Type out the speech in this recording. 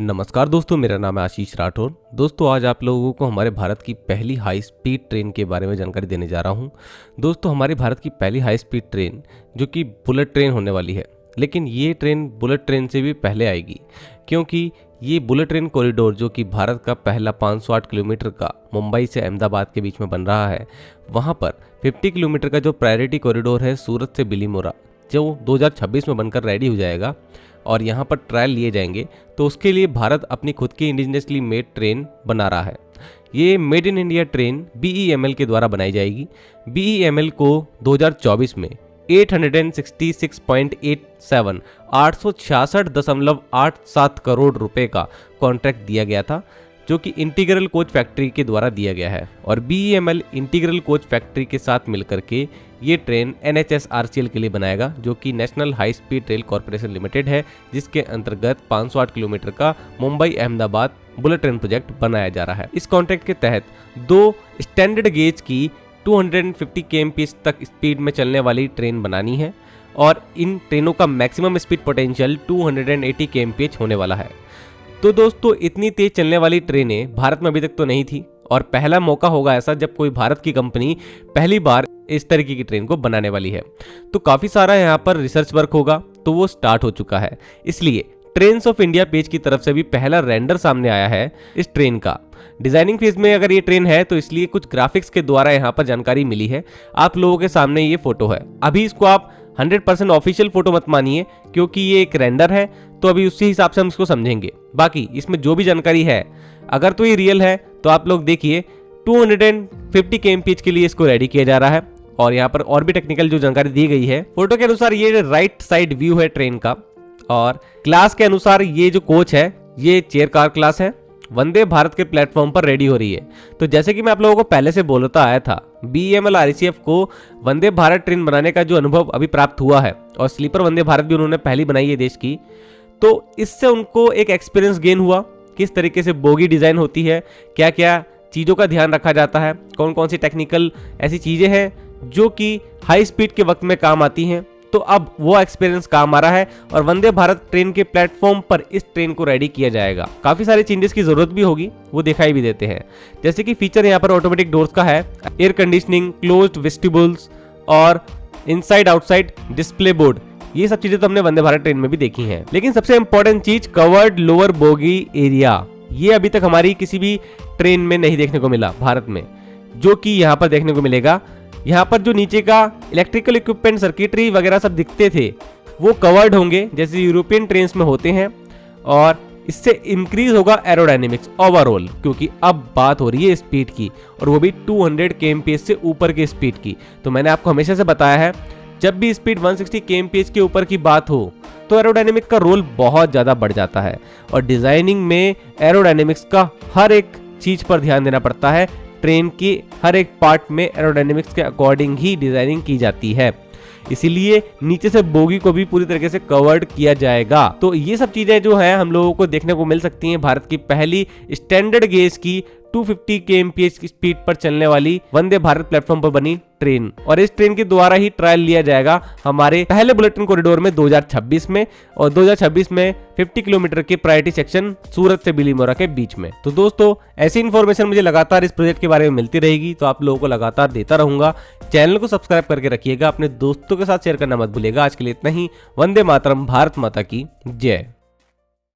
नमस्कार दोस्तों, मेरा नाम है आशीष राठौर। दोस्तों, आज आप लोगों को हमारे भारत की पहली हाई स्पीड ट्रेन के बारे में जानकारी देने जा रहा हूं। दोस्तों, हमारे भारत की पहली हाई स्पीड ट्रेन जो कि बुलेट ट्रेन होने वाली है, लेकिन ये ट्रेन बुलेट ट्रेन से भी पहले आएगी, क्योंकि ये बुलेट ट्रेन कॉरिडोर जो कि भारत का पहला 508 किलोमीटर का मुंबई से अहमदाबाद के बीच में बन रहा है, वहाँ पर 50 किलोमीटर का जो प्रायोरिटी कॉरिडोर है सूरत से बिलीमोरा, जो 2026 में बनकर रेडी हो जाएगा और यहाँ पर ट्रायल लिए जाएंगे, तो उसके लिए भारत अपनी खुद की इंडिजिनसली मेड ट्रेन बना रहा है। ये made in India train BEML के द्वारा बनाई जाएगी। BEML को 2024 में 866.87 866.87 करोड़ रुपए का कॉन्ट्रैक्ट दिया गया था, जो कि इंटीग्रल कोच फैक्ट्री के द्वारा दिया गया है। और BEML इंटीग्रल कोच फैक्ट्री के साथ मिलकर के ये ट्रेन NHSRCL के लिए बनाएगा, जो कि national high speed rail corporation limited है, जिसके अंतर्गत 508 किलोमीटर का Mumbai Ahmedabad bullet train project बनाया जा रहा है। इस कॉन्ट्रैक्ट के तहत दो स्टैंडर्ड गेज की 250 kmph तक स्पीड में चलने वाली ट्रेन बनानी है और इन ट्रेनों का मैक्सिमम स्पीड पोटेंशियल 280 kmph होने वाला है। तो दोस्तों, इतनी तेज चलने वाली ट्रेनें भारत में अभी तक तो नहीं थी और पहला मौका होगा ऐसा जब कोई भारत की कंपनी पहली बार इस तरीके की ट्रेन को बनाने वाली है। तो काफ़ी सारा यहाँ पर रिसर्च वर्क होगा, तो वो स्टार्ट हो चुका है। इसलिए ट्रेन्स ऑफ इंडिया पेज की तरफ से भी पहला रेंडर सामने आया है इस ट्रेन का। डिजाइनिंग फेज में अगर ये ट्रेन है तो इसलिए कुछ ग्राफिक्स के द्वारा यहाँ पर जानकारी मिली है। आप लोगों के सामने ये फोटो है। अभी इसको आप 100% ऑफिशियल फोटो मत मानिए, क्योंकि ये एक रेंडर है, तो अभी उसी हिसाब से हम इसको समझेंगे। बाकी इसमें जो भी जानकारी है, अगर तो ये रियल है तो आप लोग देखिए 250 kmph के लिए इसको रेडी किया जा रहा है। और यहाँ पर और भी टेक्निकल जो जानकारी दी गई है, फोटो के अनुसार ये राइट साइड व्यू है ट्रेन का। और क्लास के अनुसार ये जो कोच है ये चेयर कार क्लास है, वंदे भारत के प्लेटफॉर्म पर रेडी हो रही है। तो जैसे कि मैं आप लोगों को पहले से बोलता आया था, BEML RCF को वंदे भारत ट्रेन बनाने का जो अनुभव अभी प्राप्त हुआ है और स्लीपर वंदे भारत भी उन्होंने पहली बनाई है देश की, तो इससे उनको एक एक्सपीरियंस गेन हुआ, किस तरीके से बोगी डिजाइन होती है, क्या क्या चीज़ों का ध्यान रखा जाता है, कौन कौन सी टेक्निकल ऐसी चीज़ें हैं जो कि हाई स्पीड के वक्त में काम आती हैं। तो अब वो एक्सपीरियंस काम आ रहा है और वंदे भारत ट्रेन के प्लेटफॉर्म पर इस ट्रेन को रेडी किया जाएगा। काफ़ी सारे चेंजेस की ज़रूरत भी होगी, वो दिखाई भी देते हैं। जैसे कि फीचर यहाँ पर ऑटोमेटिक डोर्स का है, एयर कंडीशनिंग, क्लोज्ड वेस्टिबल्स और इनसाइड आउटसाइड डिस्प्ले बोर्ड, ये सब चीज़ें तो हमने वंदे भारत ट्रेन में भी देखी हैं। लेकिन सबसे इंपॉर्टेंट चीज़ कवर्ड लोअर बोगी एरिया, ये अभी तक हमारी किसी भी ट्रेन में नहीं देखने को मिला भारत में, जो कि यहाँ पर देखने को मिलेगा। यहाँ पर जो नीचे का इलेक्ट्रिकल इक्विपमेंट, सर्किटरी वगैरह सब दिखते थे, वो कवर्ड होंगे जैसे यूरोपियन ट्रेन्स में होते हैं। और इससे इंक्रीज होगा एरोडायनेमिक्स ओवरऑल, क्योंकि अब बात हो रही है स्पीड की, और वो भी 200 kmph से ऊपर की स्पीड की। तो मैंने आपको हमेशा से बताया है, जब भी स्पीड 160 kmph के ऊपर की बात हो तो एरोडायनेमिक का रोल बहुत ज़्यादा बढ़ जाता है। और डिज़ाइनिंग में एरोडायनेमिक्स का हर एक चीज़ पर ध्यान देना पड़ता है। ट्रेन की हर एक पार्ट में एरोडायनेमिक्स के अकॉर्डिंग ही डिजाइनिंग की जाती है, इसीलिए नीचे से बोगी को भी पूरी तरीके से कवर्ड किया जाएगा। तो ये सब चीजें जो है हम लोगों को देखने को मिल सकती हैं भारत की पहली स्टैंडर्ड गेज की 250 kmph की स्पीड पर चलने वाली वंदे भारत प्लेटफॉर्म पर बनी ट्रेन। और इस ट्रेन के द्वारा ही ट्रायल लिया जाएगा हमारे पहले बुलेट ट्रेन कॉरिडोर में 2026 में, और 2026 में 50 किलोमीटर के प्रायोरिटी सेक्शन सूरत से बिलीमोरा के बीच में। तो दोस्तों, ऐसी इन्फॉर्मेशन मुझे लगातार इस प्रोजेक्ट के बारे में मिलती रहेगी, तो आप लोगों को लगातार देता रहूंगा। चैनल को सब्सक्राइब करके रखिएगा, अपने दोस्तों के साथ शेयर करना मत भूलिएगा। आज के लिए इतना ही। वंदे मातरम, भारत माता की जय।